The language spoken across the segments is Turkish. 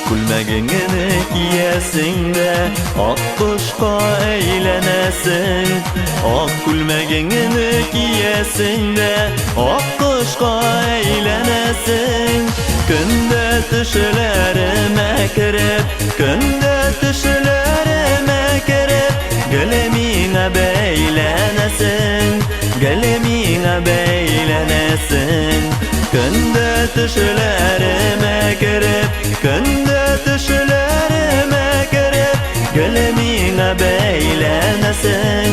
Kulmagingini kiyesin de ak kuşqa eylenesin. Ak kulmagingini kiyesin de ak kuşqa eylenesin. Günde düşlerime kirip, günde düşlerime kirip, gülümine beylenesin, gülümine beylenesin. Günde düşlerime kirip, günde düşlerime kirip, gülümine beylenesin,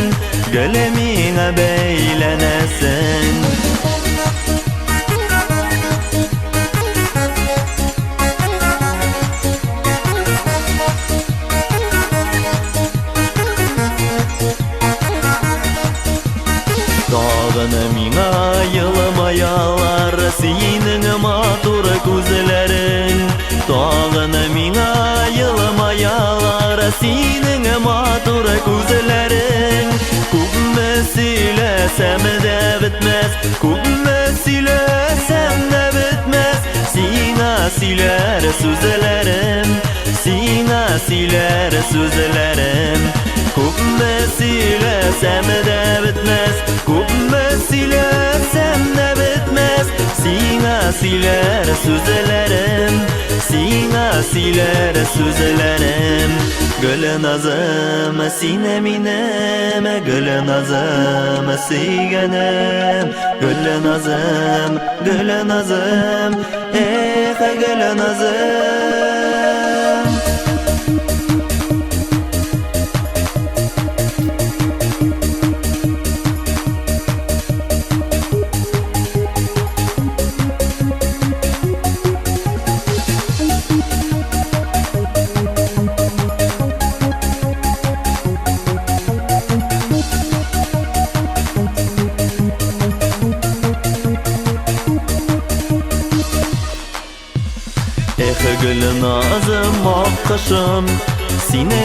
gülümine beylenesin. Dağını mina yılmayalar, senin matur gözlerin. Dağını mina yılmayalar, senin matur gözlerin. Kubme silesem de bitmez, kubme silesem de bitmez. Sina siler sözlerim, sina siler sözlerim. Kubme silesem de bitmez, kubme silesem de bitmez. Sina siler sözlerim, sina siler sözlerim. Gül nazım sineminem, gül nazım sigenem. Gül nazım, gül nazım, gül nazım. Gül nazım akkışım, sine